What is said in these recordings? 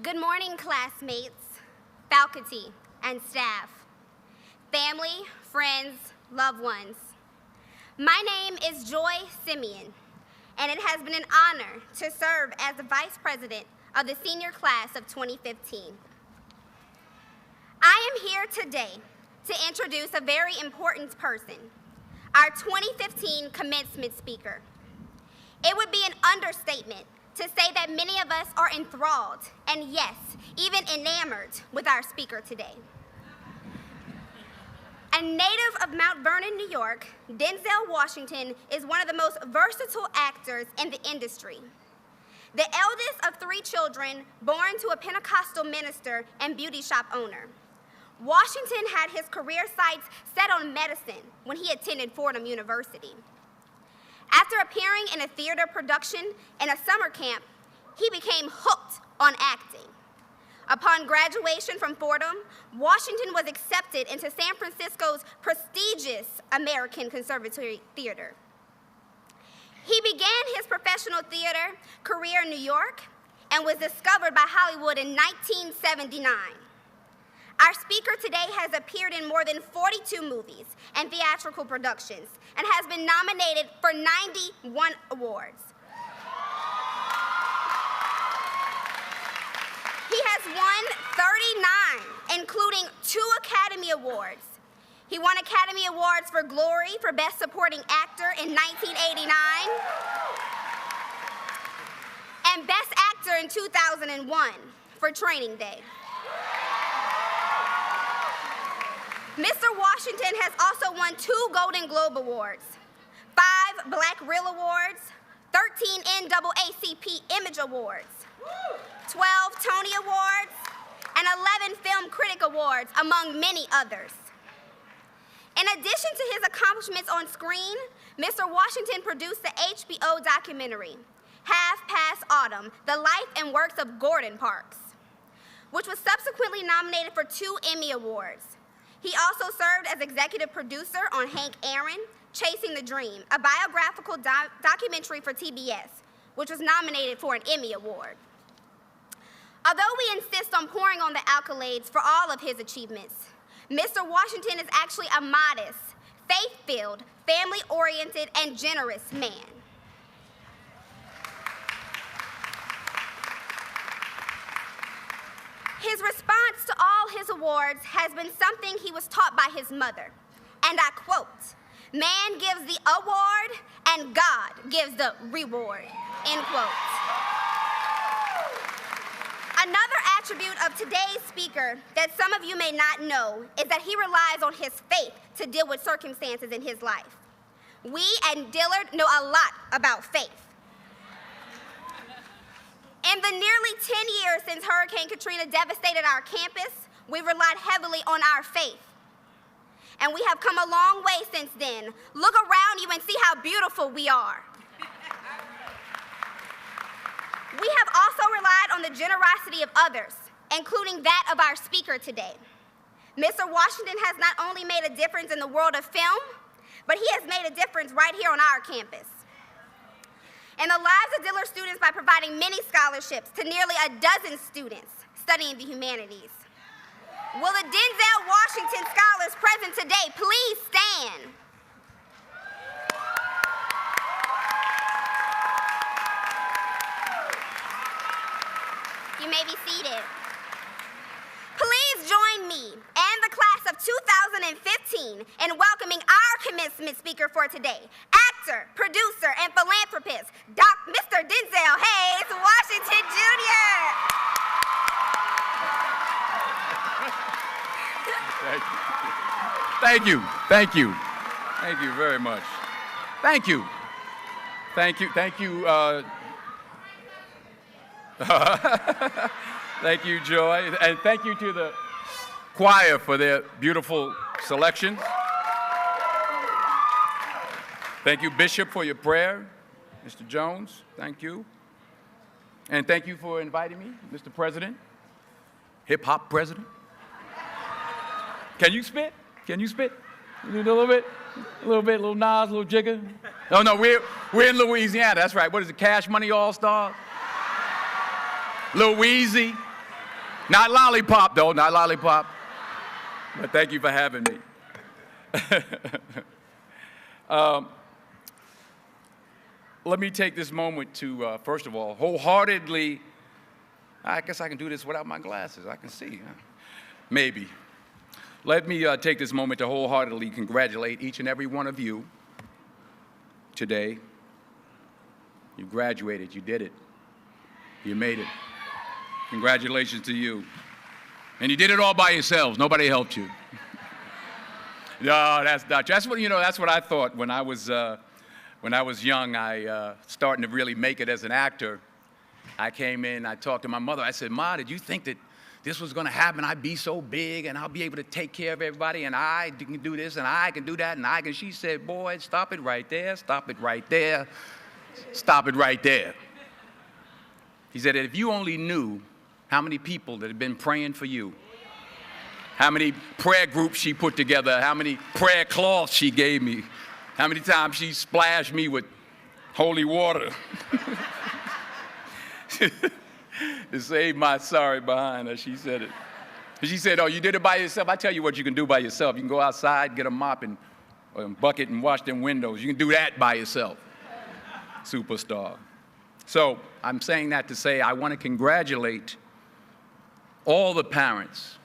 Good morning, classmates, faculty, and staff, family, friends, loved ones. My name is Joy Simeon, and it has been an honor to serve as the Vice President of the senior class of 2015. I am here today to introduce a very important person, our 2015 commencement speaker. It would be an understatement to say that many of us are enthralled, and yes, even enamored with our speaker today. A native of Mount Vernon, New York, Denzel Washington is one of the most versatile actors in the industry. The eldest of 3 children born to a Pentecostal minister and beauty shop owner. Washington had his career sights set on medicine when he attended Fordham University. After appearing in a theater production in a summer camp, he became hooked on acting. Upon graduation from Fordham, Washington was accepted into San Francisco's prestigious American Conservatory Theater. He began his professional theater career in New York and was discovered by Hollywood in 1979. Our speaker today has appeared in more than 42 movies and theatrical productions and has been nominated for 91 awards. He has won 39, including 2 Academy Awards. He won Academy Awards for Glory for Best Supporting Actor in 1989 and Best Actor in 2001 for Training Day. Mr. Washington has also won 2 Golden Globe Awards, 5 Black Reel Awards, 13 NAACP Image Awards, 12 Tony Awards, and 11 Film Critic Awards, among many others. In addition to his accomplishments on screen, Mr. Washington produced the HBO documentary, Half Past Autumn, The Life and Works of Gordon Parks, which was subsequently nominated for 2 Emmy Awards. He also served as executive producer on Hank Aaron, Chasing the Dream, a biographical documentary for TBS, which was nominated for an Emmy Award. Although we insist on pouring on the accolades for all of his achievements, Mr. Washington is actually a modest, faith-filled, family-oriented, and generous man. His response to all his awards has been something he was taught by his mother, and I quote, "Man gives the award and God gives the reward," end quote. Another attribute of today's speaker that some of you may not know is that he relies on his faith to deal with circumstances in his life. We at Dillard know a lot about faith. In the nearly 10 years since Hurricane Katrina devastated our campus, we've relied heavily on our faith. And we have come a long way since then. Look around you and see how beautiful we are. We have also relied on the generosity of others, including that of our speaker today. Mr. Washington has not only made a difference in the world of film, but he has made a difference right here on our campus in the lives of Dillard students by providing many scholarships to nearly a dozen students studying the humanities. Will the Denzel Washington scholars present today please stand? You may be seated. Please join me and the class of 2015 in welcoming our commencement speaker for today, actor, producer, and philanthropist, Mr. Denzel Hayes Washington Jr. Thank you. Thank you. Thank you very much. Thank you. Thank you. Thank you. Thank you, Joy. And thank you to the choir for their beautiful selection. Thank you, Bishop, for your prayer. Mr. Jones, thank you. And thank you for inviting me, Mr. President, hip-hop president. Can you spit? Can you spit? A little bit, a little Nas, a little Jigga. No, we're in Louisiana. That's right. What is it? Cash Money All Star. Lil Weezy. Not lollipop, though, not lollipop. But thank you for having me. Let me take this moment to, first of all, wholeheartedly, I guess I can do this without my glasses. I can see. Maybe. Let me take this moment to wholeheartedly congratulate each and every one of you today. You graduated. You did it. You made it. Congratulations to you. And you did it all by yourselves. Nobody helped you. No, that's not true. That's what, that's what I thought when I was young. I starting to really make it as an actor. I came in, I talked to my mother. I said, Ma, did you think that this was going to happen? I'd be so big and I'll be able to take care of everybody and I can do this and I can do that and I can. She said, boy, stop it right there. Stop it right there. Stop it right there. He said that if you only knew how many people that had been praying for you, how many prayer groups she put together, how many prayer cloths she gave me, how many times she splashed me with holy water to save my sorry behind her, she said it. She said, oh, you did it by yourself? I tell you what you can do by yourself. You can go outside, get a mop and a bucket and wash them windows. You can do that by yourself. Superstar. So I'm saying that to say I want to congratulate all the parents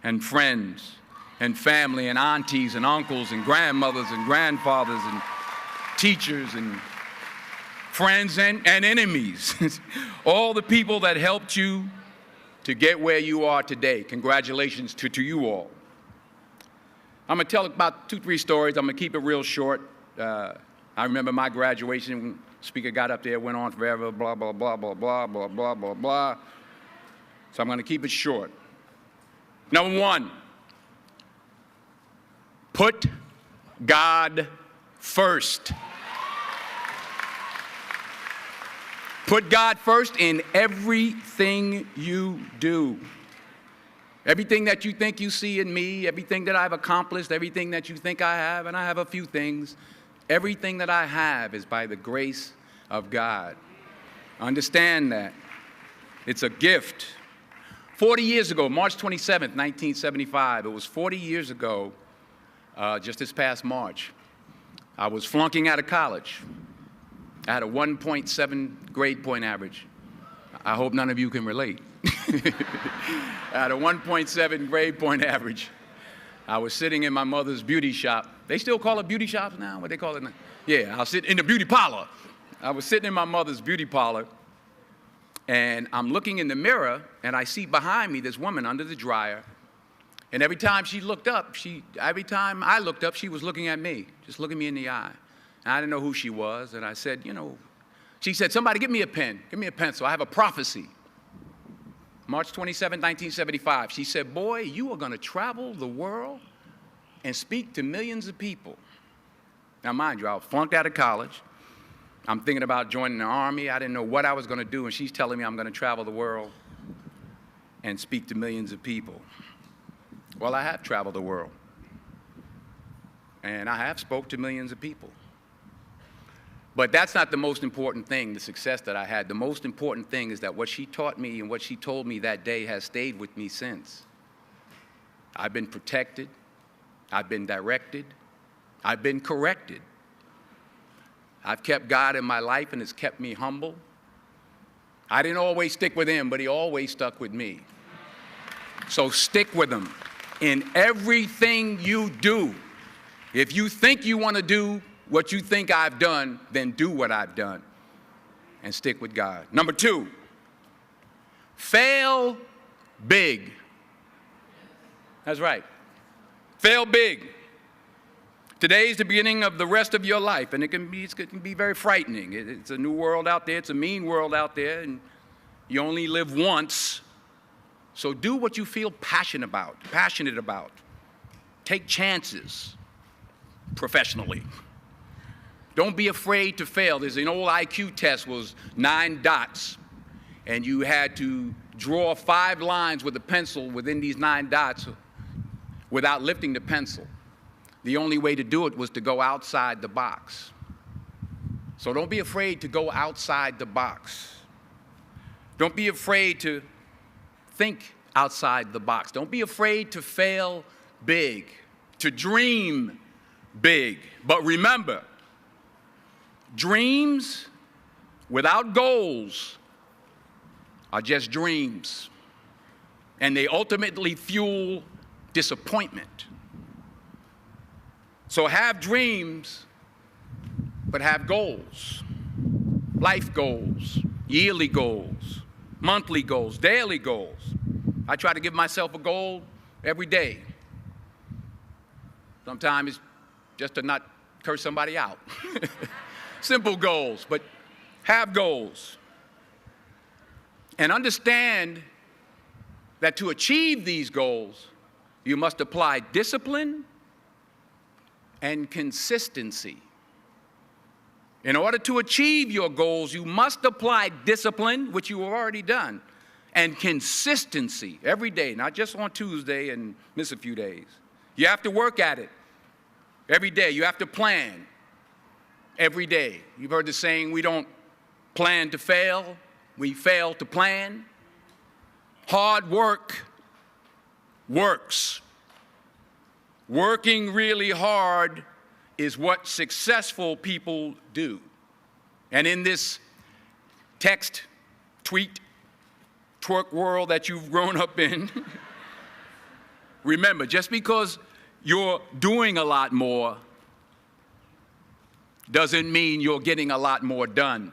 and friends and family and aunties and uncles and grandmothers and grandfathers and teachers and friends and enemies, all the people that helped you to get where you are today. Congratulations to you all. I'm going to tell about 2-3 stories. I'm going to keep it real short. I remember my graduation. Speaker got up there, went on forever, blah, blah, blah, blah, blah, blah, blah, blah, blah. So I'm going to keep it short. Number 1, put God first. Put God first in everything you do. Everything that you think you see in me, everything that I've accomplished, everything that you think I have, and I have a few things, everything that I have is by the grace of God. Understand that. It's a gift. 40 years ago, March 27th, 1975, it was 40 years ago, just this past March, I was flunking out of college. I had a 1.7 grade point average. I hope none of you can relate. I had a 1.7 grade point average. I was sitting in my mother's beauty shop. They still call it beauty shops now? What they call it now? Yeah, I was sitting in the beauty parlor. I was sitting in my mother's beauty parlor, and I'm looking in the mirror, and I see behind me this woman under the dryer. And every time she looked up, every time I looked up, she was looking at me, just looking me in the eye. And I didn't know who she was, and I said, she said, somebody give me a pen, give me a pencil. I have a prophecy. March 27, 1975, she said, boy, you are going to travel the world and speak to millions of people. Now, mind you, I was flunked out of college. I'm thinking about joining the Army. I didn't know what I was going to do, and she's telling me I'm going to travel the world and speak to millions of people. Well, I have traveled the world, and I have spoke to millions of people. But that's not the most important thing, the success that I had. The most important thing is that what she taught me and what she told me that day has stayed with me since. I've been protected. I've been directed. I've been corrected. I've kept God in my life, and it's kept me humble. I didn't always stick with him, but he always stuck with me. So stick with him in everything you do. If you think you want to do what you think I've done, then do what I've done and stick with God. Number 2, fail big. That's right. Fail big. Today is the beginning of the rest of your life, and it can be very frightening. It's a new world out there. It's a mean world out there, and you only live once. So do what you feel passionate about. Take chances professionally. Don't be afraid to fail. There's an old IQ test, was 9 dots, and you had to draw 5 lines with a pencil within these 9 dots without lifting the pencil. The only way to do it was to go outside the box. So don't be afraid to go outside the box. Don't be afraid to think outside the box. Don't be afraid to fail big, to dream big. But remember, dreams without goals are just dreams, and they ultimately fuel disappointment. So have dreams, but have goals. Life goals, yearly goals, monthly goals, daily goals. I try to give myself a goal every day. Sometimes it's just to not curse somebody out. Simple goals, but have goals. And understand that to achieve these goals, you must apply discipline and consistency. In order to achieve your goals, you must apply discipline, which you have already done, and consistency every day, not just on Tuesday and miss a few days. You have to work at it every day. You have to plan every day. You've heard the saying, we don't plan to fail, we fail to plan. Hard work works. Working really hard is what successful people do. And in this text, tweet, twerk world that you've grown up in, remember, just because you're doing a lot more doesn't mean you're getting a lot more done.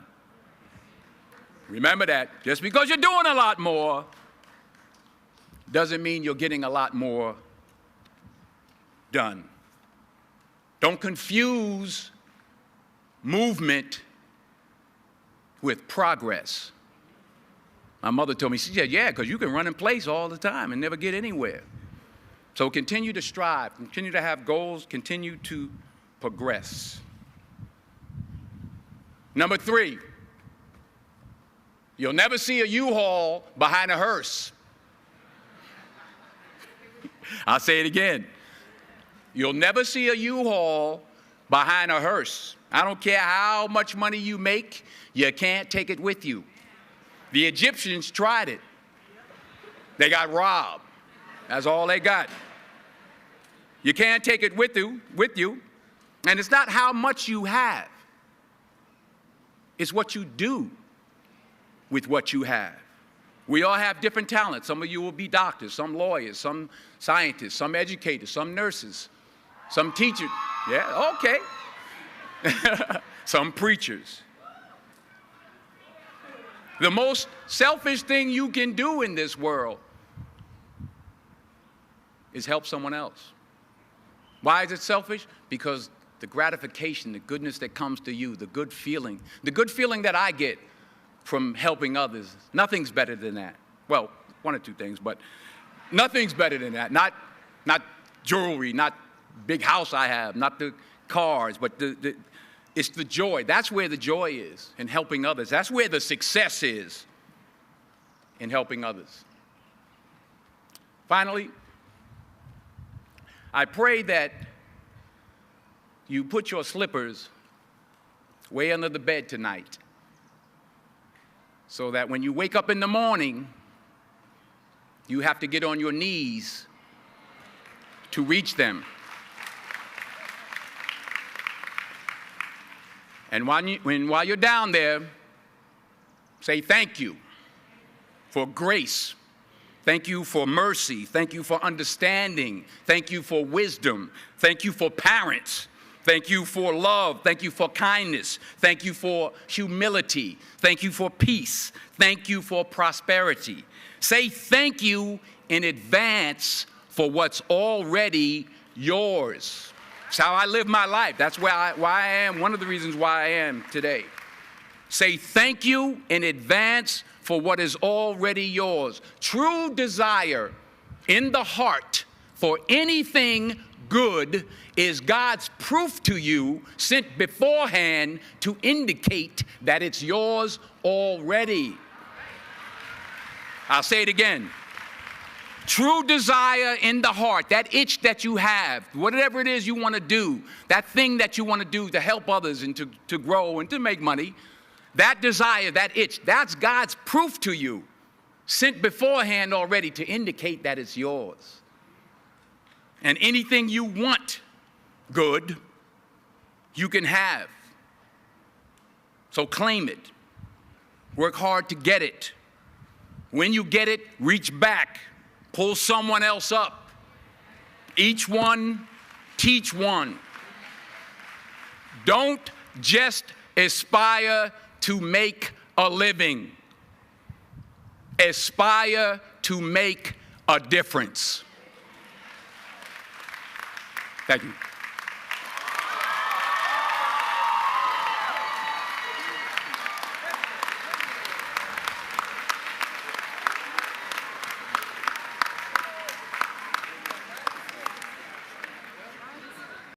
Remember that. Just because you're doing a lot more doesn't mean you're getting a lot more done. Don't confuse movement with progress. My mother told me, she said, yeah, because you can run in place all the time and never get anywhere. So continue to strive, continue to have goals, continue to progress. Number 3, you'll never see a U-Haul behind a hearse. I'll say it again. You'll never see a U-Haul behind a hearse. I don't care how much money you make, you can't take it with you. The Egyptians tried it. They got robbed. That's all they got. You can't take it with you. And it's not how much you have. It's what you do with what you have. We all have different talents. Some of you will be doctors, some lawyers, some scientists, some educators, some nurses, some teachers. Yeah, okay. Some preachers. The most selfish thing you can do in this world is help someone else. Why is it selfish? Because the gratification, the goodness that comes to you, the good feeling that I get from helping others, nothing's better than that. Well, one or two things, but nothing's better than that. Not jewelry, not big house I have, not the cars, but it's the joy. That's where the joy is, in helping others. That's where the success is, in helping others. Finally, I pray that you put your slippers way under the bed tonight, so that when you wake up in the morning, you have to get on your knees to reach them. And while you're down there, say thank you for grace. Thank you for mercy. Thank you for understanding. Thank you for wisdom. Thank you for parents. Thank you for love. Thank you for kindness. Thank you for humility. Thank you for peace. Thank you for prosperity. Say thank you in advance for what's already yours. It's how I live my life. That's why I am, one of the reasons why I am today. Say thank you in advance for what is already yours. True desire in the heart for anything good is God's proof to you, sent beforehand to indicate that it's yours already. I'll say it again. True desire in the heart, that itch that you have, whatever it is you want to do, that thing that you want to do to help others and to grow and to make money, that desire, that itch, that's God's proof to you, sent beforehand already to indicate that it's yours. And anything you want good, you can have. So claim it. Work hard to get it. When you get it, reach back. Pull someone else up. Each one, teach one. Don't just aspire to make a living. Aspire to make a difference. Thank you.